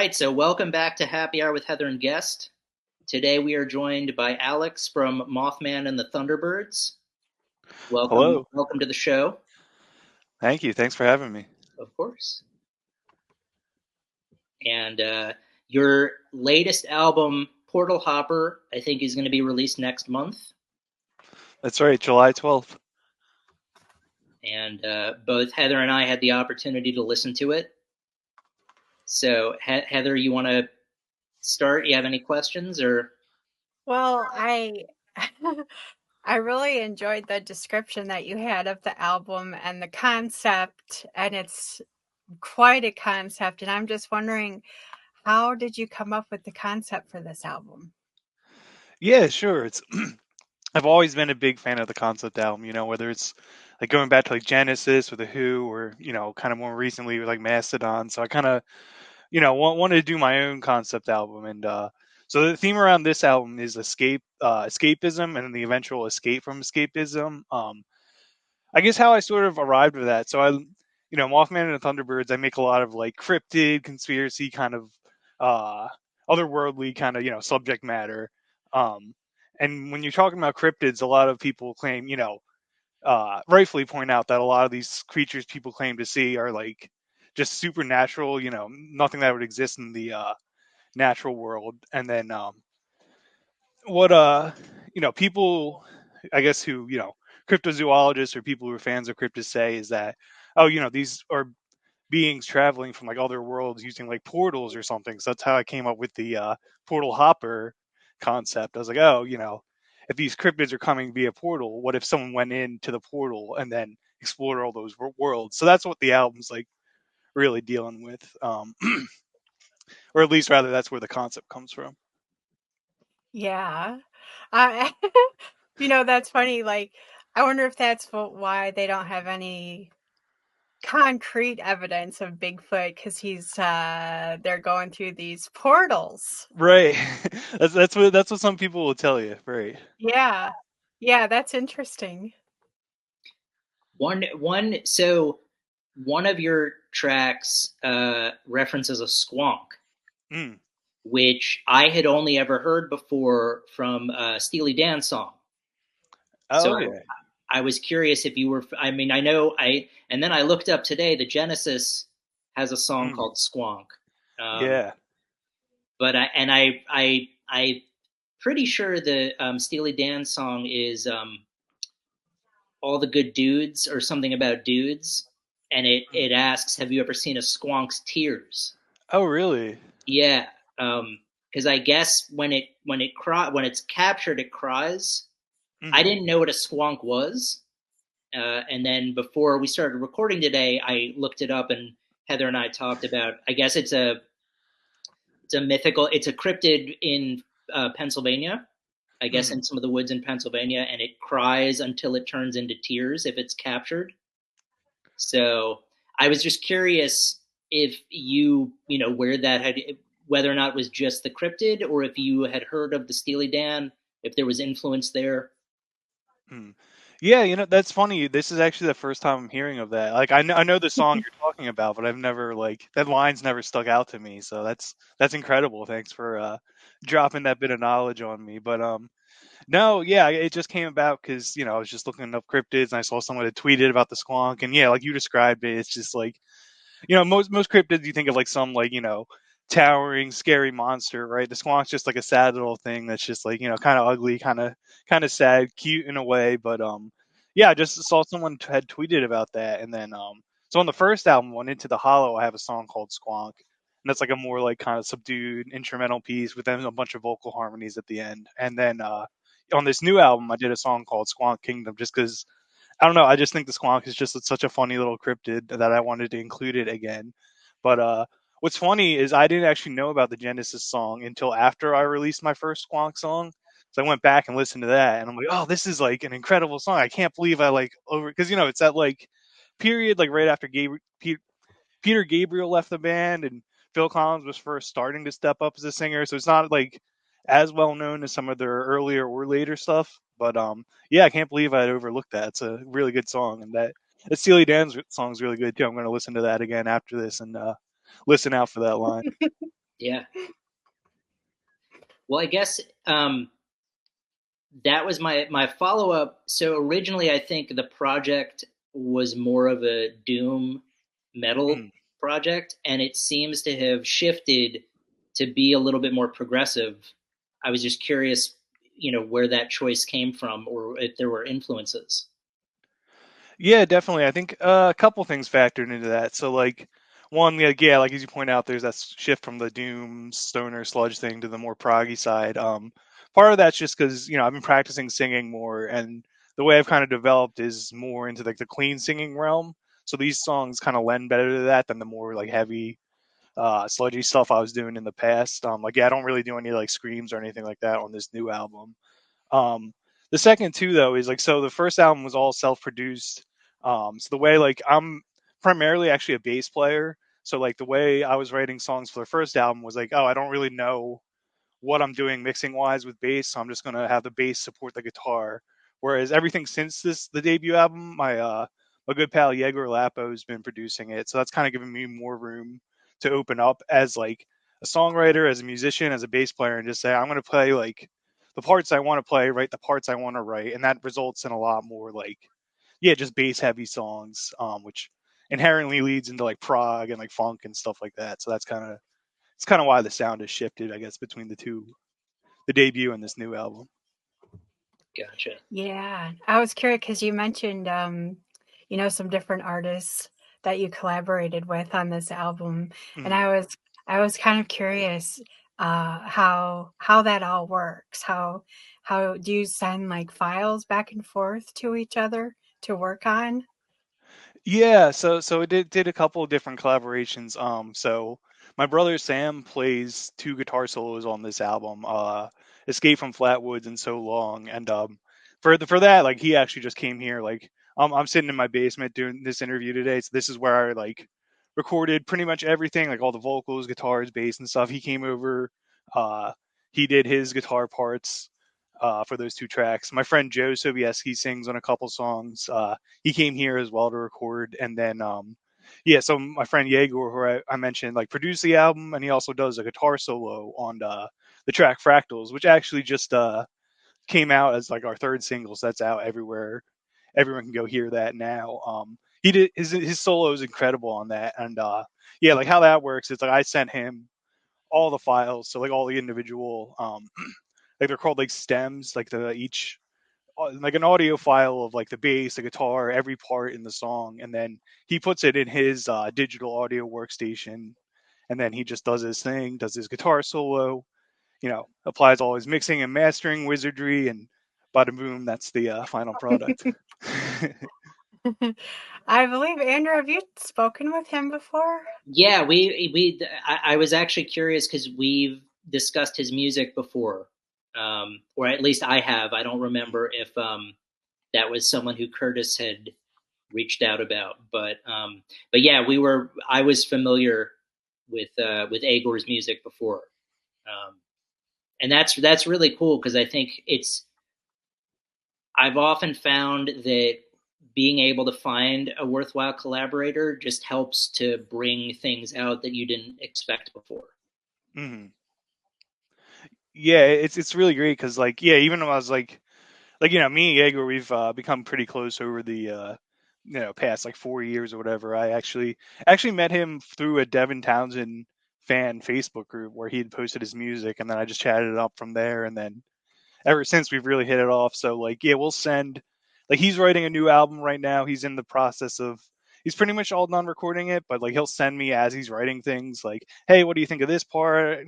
right, so welcome back to Happy Hour with Heather and Guest. Today we are joined by Alex from Mothman and the Thunderbirds. Welcome, Hello. welcome to the show, Thank you. Thanks for having me. of course. And your latest album, Portal Hopper, I think is going to be released next month. That's right, July 12th. And both Heather and I had the opportunity to listen to it. So, Heather, you want to start? You have any questions or? Well, I I really enjoyed the description that you had of the album and the concept, and it's quite a concept. And I'm just wondering, how did you come up with the concept for this album? Yeah, sure. It's I've always been a big fan of the concept album, whether it's like going back to like Genesis or The Who or, kind of more recently with like Mastodon. So I kind of, wanted to do my own concept album and so the theme around this album is escapism and the eventual escape from escapism. I guess how I sort of arrived with that. So Mothman and the Thunderbirds, I make a lot of like cryptid, conspiracy kind of otherworldly kind of, subject matter. Um, and when you're talking about cryptids, a lot of people claim, rightfully point out that a lot of these creatures people claim to see are like just supernatural, nothing that would exist in the natural world. And then what people I guess who cryptozoologists or people who are fans of cryptids say is that these are beings traveling from like other worlds using like portals or something. So that's how I came up with the portal hopper concept. I was like, if these cryptids are coming via portal, what if someone went into the portal and then explored all those worlds? So that's what the album's like really dealing with, or at least rather that's where the concept comes from. Yeah. I that's funny. Like, I wonder if that's why they don't have any concrete evidence of Bigfoot because they're going through these portals. Right. That's what some people will tell you. Right. Yeah. Yeah, that's interesting. So one of your tracks references a squonk, Mm. which I had only ever heard before from Steely Dan's song. Oh, So okay. I was curious if you were. I mean, I know and then I looked up today. The Genesis has a song Mm. called Squonk, um, Yeah. but I pretty sure the Steely Dan song is "All the Good Dudes" or something about dudes, and Mm. it asks, "Have you ever seen a squonk's tears?" Oh, really? Yeah, because I guess when it's captured, it cries. I Mm. didn't know what a squonk was, and then before we started recording today, I looked it up, and Heather and I talked about. I guess it's a cryptid in Pennsylvania. I guess Mm. in some of the woods in Pennsylvania, and it cries until it turns into tears if it's captured. So I was just curious if you know, whether or not it was just the cryptid, or if you had heard of the Steely Dan, if there was influence there. Mm. Yeah, that's funny. This is actually the first time I'm hearing of that. Like, I know the song you're talking about, but I've never like that line's never stuck out to me. So that's incredible. Thanks for dropping that bit of knowledge on me. But no, yeah, it just came about because I was just looking up cryptids and I saw someone had tweeted about the squonk, and yeah, like you described it, it's just like most cryptids you think of like some like towering scary monster, right? The squonk's just like a sad little thing that's just like kind of ugly, kind of sad, cute in a way. But yeah, I just saw someone had tweeted about that, and then so on the first album, on Into the Hollow, I have a song called Squonk, and that's like a more like kind of subdued instrumental piece with then a bunch of vocal harmonies at the end, and then on this new album, I did a song called Squonk Kingdom, just because I don't know. I just think the squonk is just such a funny little cryptid that I wanted to include it again. But what's funny is I didn't actually know about the Genesis song until after I released my first squonk song. So I went back and listened to that, and I'm like, oh, this is like an incredible song. I can't believe I like over because it's that like period like right after Peter Gabriel left the band and Phil Collins was first starting to step up as a singer. So it's not like as well known as some of their earlier or later stuff. But yeah, I can't believe I'd overlooked that. It's a really good song, and that Steely Dan's song is really good too. I'm going to listen to that again after this and listen out for that line. Yeah. Well, I guess that was my follow up. So originally, I think the project was more of a doom metal Mm. project, and it seems to have shifted to be a little bit more progressive. I was just curious, where that choice came from, or if there were influences. Yeah, definitely. I think a couple things factored into that. So like one, like yeah, like as you point out, there's that shift from the doom stoner sludge thing to the more proggy side. Part of that's just because I've been practicing singing more, and the way I've kind of developed is more into like the clean singing realm. So these songs kind of lend better to that than the more like heavy, sludgy stuff I was doing in the past. Like yeah, I don't really do any like screams or anything like that on this new album. Um, the second too though is like so the first album was all self-produced. So the way like I'm primarily actually a bass player. So like the way I was writing songs for the first album was like, oh, I don't really know what I'm doing mixing wise with bass, so I'm just gonna have the bass support the guitar. Whereas everything since the debut album, my good pal Yegor Lapo's been producing it, so that's kind of giving me more room to open up as like a songwriter, as a musician, as a bass player, and just say I'm gonna play like the parts I want to play, write the parts I want to write, and that results in a lot more like yeah, just bass heavy songs, which inherently leads into like prog and like funk and stuff like that. So that's kind of why the sound has shifted, I guess, between the two, the debut and this new album. Gotcha. Yeah, I was curious because you mentioned, some different artists that you collaborated with on this album, and Mm. I was kind of curious how that all works. How do you send like files back and forth to each other to work on? Yeah, so it did a couple of different collaborations. So my brother Sam plays two guitar solos on this album, Escape from Flatwoods and So Long. And for that, like he actually just came here. Like I'm sitting in my basement doing this interview today, so this is where I like recorded pretty much everything, like all the vocals, guitars, bass, and stuff. He came over, uh, he did his guitar parts. For those two tracks, my friend Joe Sobieski sings on a couple songs. He came here as well to record, and then yeah, so my friend Yegor, who I mentioned, like produced the album, and he also does a guitar solo on the track Fractals, which actually just came out as like our third single, so that's out everywhere. Everyone can go hear that now. He did his solo is incredible on that, and yeah, like how that works is like I sent him all the files, so like all the individual like they're called like stems, like the each like an audio file of like the bass, the guitar, every part in the song, and then he puts it in his digital audio workstation, and then he just does his thing, does his guitar solo, applies all his mixing and mastering wizardry, and bada boom, that's the final product. I believe Andrew, have you spoken with him before? Yeah, I was actually curious because we've discussed his music before, or at least I have. I don't remember if that was someone who Curtis had reached out about, but yeah, I was familiar with Agor's music before, um, and that's really cool because I think I've often found that being able to find a worthwhile collaborator just helps to bring things out that you didn't expect before. Hmm. Yeah, it's really great because like yeah, even though I was like me and Jaeger, we've become pretty close over the past like 4 years or whatever. I actually met him through a Devin Townsend fan Facebook group where he had posted his music, and then I just chatted it up from there, and then ever since we've really hit it off. So like yeah, we'll send like he's writing a new album right now. He's in the process of he's pretty much all done recording it, but like he'll send me as he's writing things like, hey, what do you think of this part?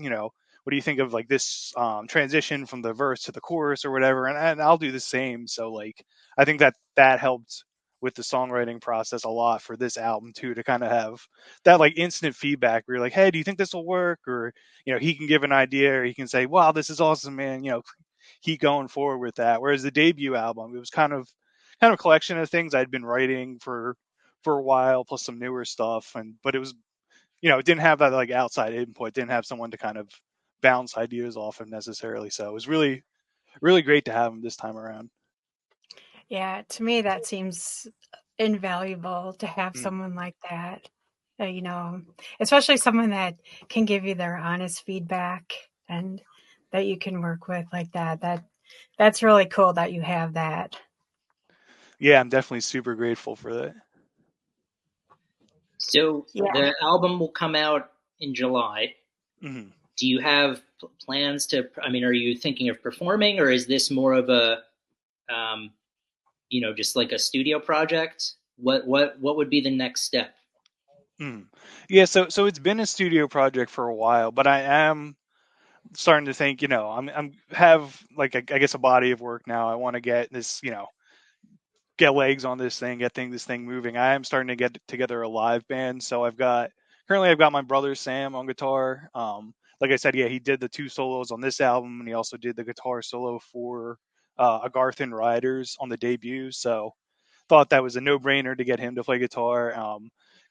What do you think of like this transition from the verse to the chorus or whatever? And I'll do the same. So like I think that helped with the songwriting process a lot for this album too, to kind of have that like instant feedback where you're like, hey, do you think this will work? Or he can give an idea, or he can say, wow, this is awesome, man, keep going forward with that. Whereas the debut album, it was kind of a collection of things I'd been writing for a while, plus some newer stuff, and but it was it didn't have that like outside input, didn't have someone to kind of bounce ideas off of necessarily. So it was really really great to have him this time around. Yeah, to me that seems invaluable to have Mm. someone like that. you know, especially someone that can give you their honest feedback and that you can work with like that. That's really cool that you have that. Yeah, I'm definitely super grateful for that. So Yeah. the album will come out in July. Hmm. Do you have plans to? I mean, are you thinking of performing, or is this more of a, um, just like a studio project? What would be the next step? Mm. Yeah, so it's been a studio project for a while, but I am starting to think, I'm have like I guess a body of work now. I want to get this, get legs on this thing, get this thing moving. I am starting to get together a live band, so I've got my brother Sam on guitar. Like I said, yeah, he did the two solos on this album, and he also did the guitar solo for Agarthan Riders on the debut. So thought that was a no-brainer to get him to play guitar.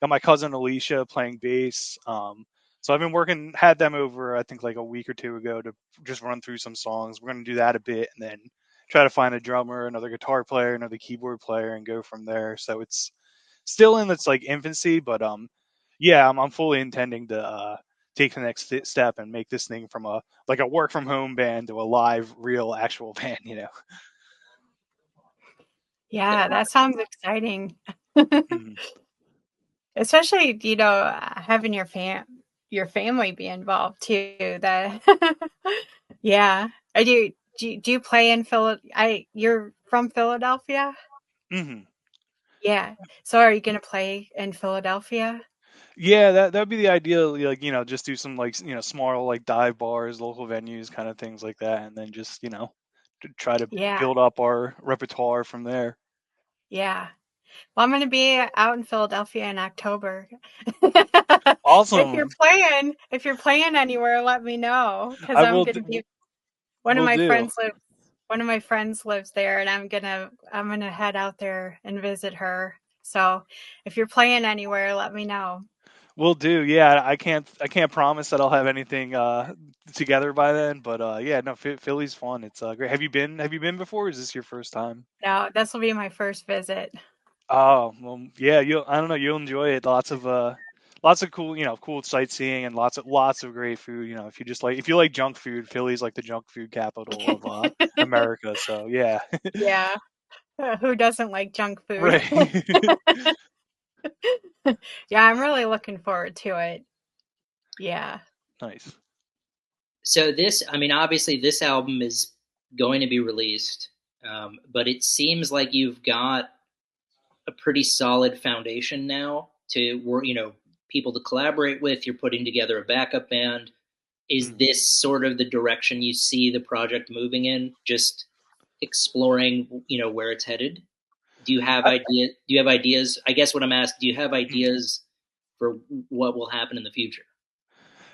Got my cousin Alicia playing bass. So I've been had them over, I think like a week or two ago to just run through some songs. We're going to do that a bit and then try to find a drummer, another guitar player, another keyboard player, and go from there. So it's still in its like infancy, but yeah, I'm fully intending to take the next step and make this thing from a like a work from home band to a live, real, actual band. Yeah, that sounds exciting. Mhm. Especially, having your family be involved too. That yeah. I do you play in Phil you're from Philadelphia? Mhm. Yeah. So are you going to play in Philadelphia? Yeah, that'd be the ideal. Like, just do some like small like dive bars, local venues, kind of things like that, and then just to try to Yeah. build up our repertoire from there. Yeah. Well, I'm going to be out in Philadelphia in October. Awesome. If you're playing anywhere, let me know cuz I I'm will. going to be one of Will my do. friends lives one of my friends lives there and I'm going to head out there and visit her. So, if you're playing anywhere, let me know. Will do. Yeah, I can't promise that I'll have anything together by then, but yeah, no, Philly's fun. It's great. Have you been before? Or is this your first time? No, this will be my first visit. Oh, well, yeah, I don't know, you'll enjoy it. Lots of cool, cool sightseeing and lots of great food. If you like junk food, Philly's like the junk food capital of America. So yeah. Yeah. Who doesn't like junk food? Right. Yeah, I'm really looking forward to it. Yeah. Nice. So this, I mean, obviously this album is going to be released, but it seems like you've got a pretty solid foundation now to work, people to collaborate with. You're putting together a backup band. Is Mm. this sort of the direction you see the project moving in? Just exploring, where it's headed? Do you have ideas? I guess what I'm asking, do you have Mhm. ideas for what will happen in the future?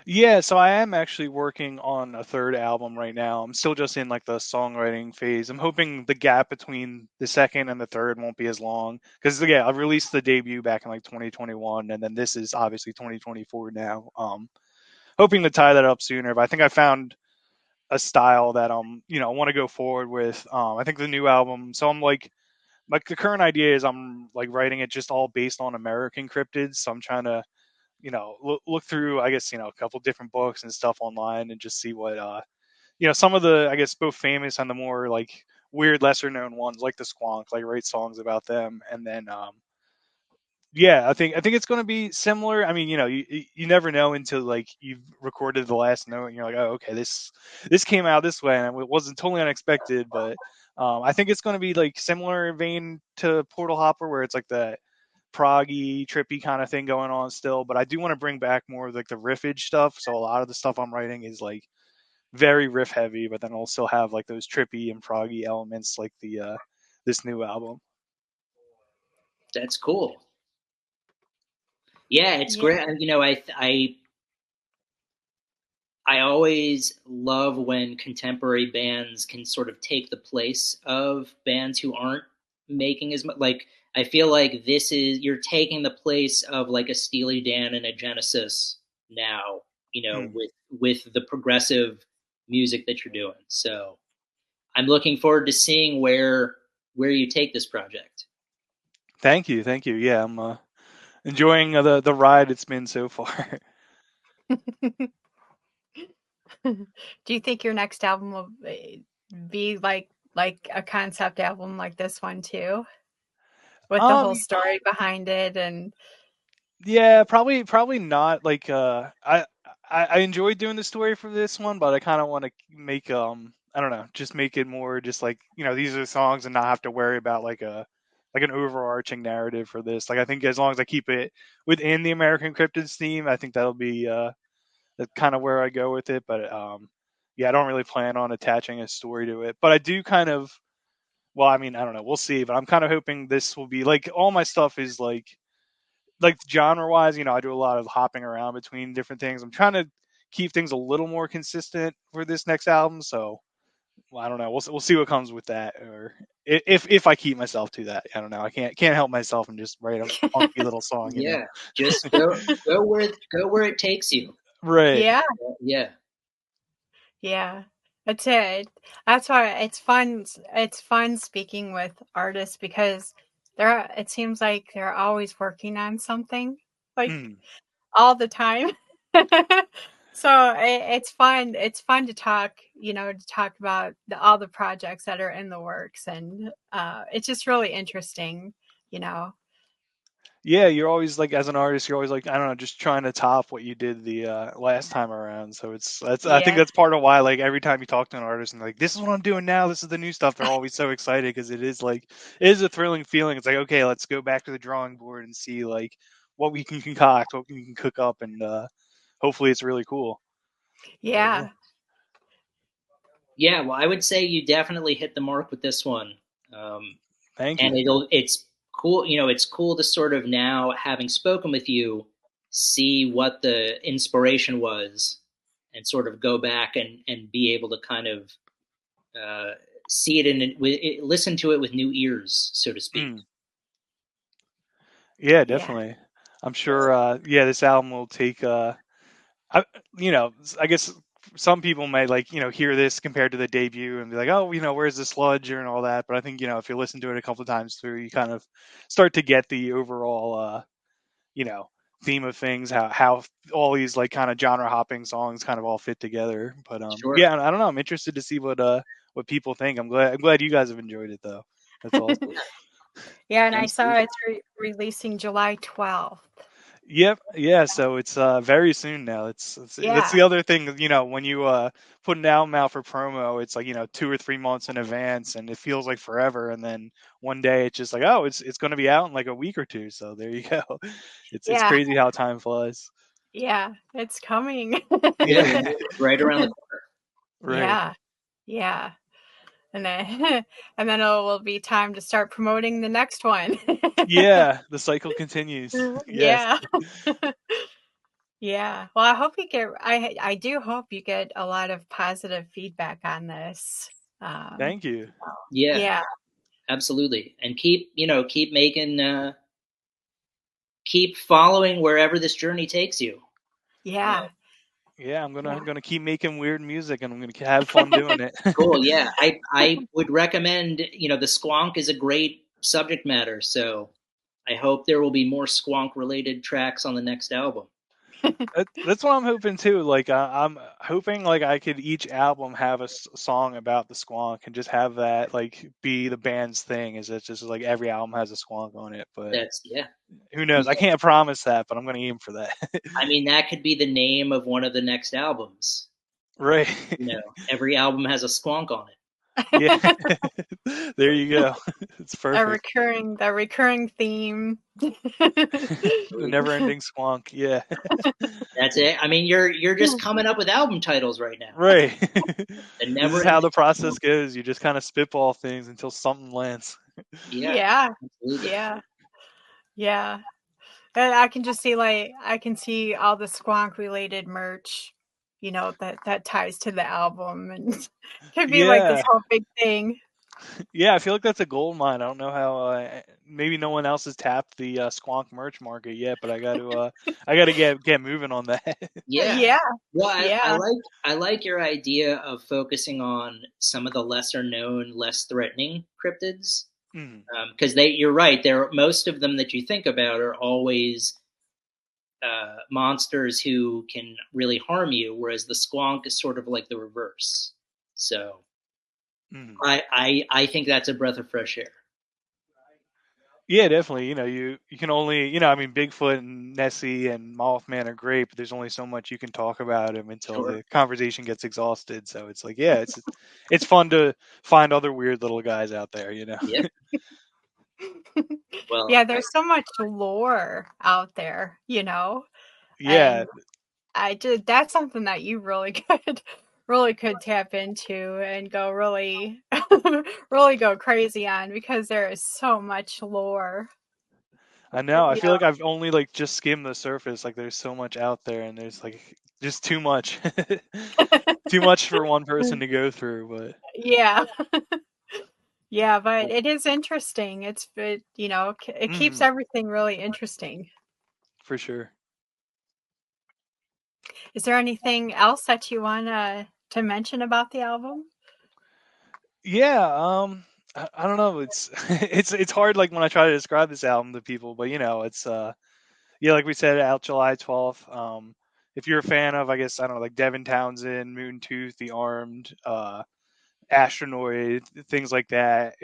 Yeah, so I am actually working on a third album right now. I'm still just in like the songwriting phase. I'm hoping the gap between the second and the third won't be as long because yeah, I released the debut back in like 2021, and then this is obviously 2024 now. Hoping to tie that up sooner, but I think I found a style that I want to go forward with. I think the new album. So I'm like the current idea is I'm like writing it just all based on American cryptids. So I'm trying to look through, I guess, a couple different books and stuff online and just see what some of the, I guess, both famous and the more like weird lesser known ones like the Squonk, like write songs about them. And then yeah, I think it's going to be similar. I mean, you never know until like you've recorded the last note and you're like, oh, okay, this came out this way and it wasn't totally unexpected, but I think it's going to be like similar in vein to Portal Hopper, where it's like the proggy, trippy kind of thing going on still. But I do want to bring back more of like the riffage stuff. So a lot of the stuff I'm writing is like very riff heavy, but then I'll still have like those trippy and proggy elements like the this new album. That's cool. Yeah, it's Yeah. great. I always love when contemporary bands can sort of take the place of bands who aren't making as much. Like, I feel like you're taking the place of like a Steely Dan and a Genesis now, Mm. with the progressive music that you're doing. So I'm looking forward to seeing where you take this project. Thank you, thank you. Yeah, enjoying the ride it's been so far. Do you think your next album will be like a concept album like this one too, with the whole story behind it? And yeah, probably not. Like I enjoyed doing the story for this one, but I kind of want to make I don't know, just make it more just like, you know, these are the songs and not have to worry about like an overarching narrative for this. Like I think as long as I keep it within the American Cryptids theme, I think that'll be that's kind of where I go with it. But yeah, I don't really plan on attaching a story to it. But I do kind of, well, I mean, I don't know, we'll see. But I'm kind of hoping this will be like, all my stuff is like genre wise, you know, I do a lot of hopping around between different things. I'm trying to keep things a little more consistent for this next album. So well, I don't know. We'll see what comes with that, or if I keep myself to that. I don't know. I can't help myself and just write a funky little song. You know. Yeah, just go where it takes you. Right. yeah, Yeah. yeah, that's it. That's why it's fun. It's fun speaking with artists because it seems like they're always working on something, like all the time. So it's fun. It's fun to talk, to talk about all the projects that are in the works, and it's just really interesting, you know. Yeah, you're always like, as an artist, you're always like, I don't know, just trying to top what you did the last time around. So that's I think Yeah, that's part of why, like, every time you talk to an artist and like, this is what I'm doing now, this is the new stuff, they're always so excited because it is like, it is a thrilling feeling. It's like, okay, let's go back to the drawing board and see like what we can concoct, what we can cook up, and hopefully it's really cool. yeah, Yeah, well, I would say you definitely hit the mark with this one. Thank And you. it's cool, it's cool to sort of now, having spoken with you, see what the inspiration was and sort of go back and be able to kind of see it listen to it with new ears, so to speak. Yeah, yeah, definitely. I'm sure. Yeah, this album will take. I, you know, I guess some people may like, you know, hear this compared to the debut and be like, oh, you know, where's the sludge and all that. But I think, you know, if you listen to it a couple of times through, you kind of start to get the overall, you know, theme of things, how all these like kind of genre hopping songs kind of all fit together. But Sure. yeah, I don't know. I'm interested to see what people think. I'm glad you guys have enjoyed it though. That's awesome. yeah. And I saw Absolutely. it's releasing July 12th. Yep. Yeah. So it's very soon now. That's Yeah, the other thing. You know, when you put an album out for promo, it's like, you know, 2 or 3 months in advance, and it feels like forever. And then one day it's just like, oh, it's going to be out in like a week or two. So there you go. It's yeah, crazy how time flies. yeah. It's coming. Yeah, Yeah. it's right around the corner. Right. Yeah, yeah. And then and then it will be time to start promoting the next one. Yeah. The cycle continues. Yes. Yeah. Yeah. Well, I hope you get I do hope you get a lot of positive feedback on this. Thank you. Yeah, Yeah. absolutely. And keep making keep following wherever this journey takes you. Yeah. Yeah. I'm Yeah. gonna keep making weird music, and I'm gonna have fun doing it. Cool. Yeah, I would recommend. The squonk is a great subject matter, so I hope there will be more squonk related tracks on the next album. That's what I'm hoping too. Like I'm hoping like I could each album have a song about the squonk and just have that like be the band's thing. Is it just like every album has a squonk on it? But Yeah. who knows? I can't promise that, but I'm gonna aim for that. I mean, that could be the name of one of the next albums. Right. Every album has a squonk on it. Yeah. There you go. It's perfect. The recurring theme. The never-ending squonk. Yeah. That's it. I mean, you're just coming up with album titles right now. Right. The This is how the never-ending process squonk. goes. You just kind of spitball things until something lands. Yeah, Yeah. absolutely. Yeah. Yeah. And I can just see I can see all the squonk related merch, that ties to the album, and could be like this Yeah. whole big thing. Yeah, I feel like that's a gold mine. I don't know how. Maybe no one else has tapped the Squonk merch market yet, but I gotta get moving on that. Yeah. Yeah. Well, Yeah. I like your idea of focusing on some of the lesser known, less threatening cryptids. Because you're right. Most of them that you think about are always monsters who can really harm you, whereas the squonk is sort of like the reverse. So I think that's a breath of fresh air. Yeah, definitely. You can only, I mean, Bigfoot and Nessie and Mothman are great, but there's only so much you can talk about them until Sure. the conversation gets exhausted. So it's like, yeah, it's fun to find other weird little guys out there. Yeah. Well, yeah, there's so much lore out there, Yeah. and that's something that you really could tap into and go really really go crazy on, because there is so much lore. I know. I feel like I've only like just skimmed the surface. Like there's so much out there, and there's like just too much, too much for one person to go through. But Yeah. Yeah, but it is interesting. It keeps everything really interesting. For sure. Is there anything else that you want to mention about the album? Yeah. I don't know. It's it's hard. Like when I try to describe this album to people, but it's yeah, like we said, out July 12th. If you're a fan of, I guess I don't know, like Devin Townsend, Moontooth, The Armed, Astronoid, things like that.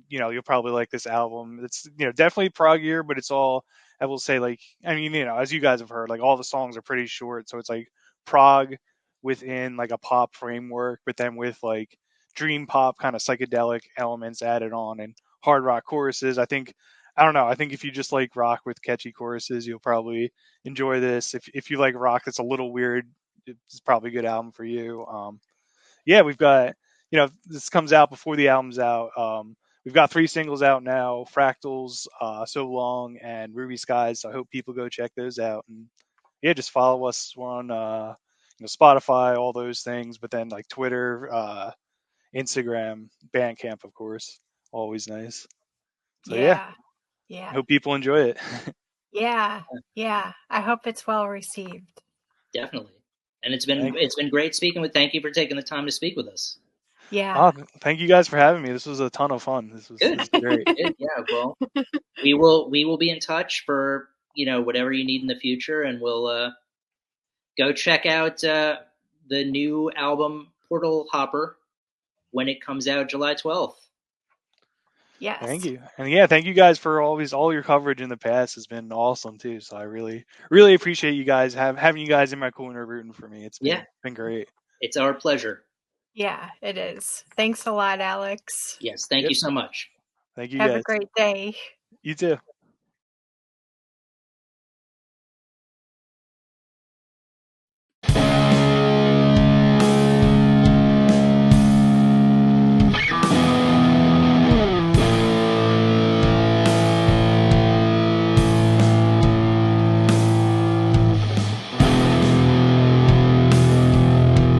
You'll probably like this album. It's definitely proggier, but it's all, I will say, like, I mean, as you guys have heard, like all the songs are pretty short, so it's like prog within like a pop framework, but then with like dream pop kind of psychedelic elements added on and hard rock choruses. I don't know. I think if you just like rock with catchy choruses, you'll probably enjoy this. If you like rock that's a little weird, it's probably a good album for you. Yeah, we've got, this comes out before the album's out. We've got 3 singles out now: Fractals, So Long, and Ruby Skies. So I hope people go check those out. And yeah, just follow us. We're on Spotify, all those things, but then like Twitter, Instagram, Bandcamp, of course, always nice. So yeah, Yeah. I Yeah. hope people enjoy it. Yeah. Yeah. I hope it's well received. definitely. And Thank you. it's been great speaking with. Thank you for taking the time to speak with us. Yeah. Thank you guys for having me. This was a ton of fun. This Good. is great. Good. Yeah. Well, we will be in touch for whatever you need in the future, and we'll go check out the new album Portal Hopper when it comes out July 12th. Thank Yes. you. And yeah, thank you guys for all your coverage in the past has been awesome too. So I really, really appreciate you guys having you guys in my corner rooting for me. It's Yeah, been great. it's our pleasure. Yeah, it is. Thanks a lot, Alex. Yes, thank Yep. you so much. Thank you Have a guys. great day. You too.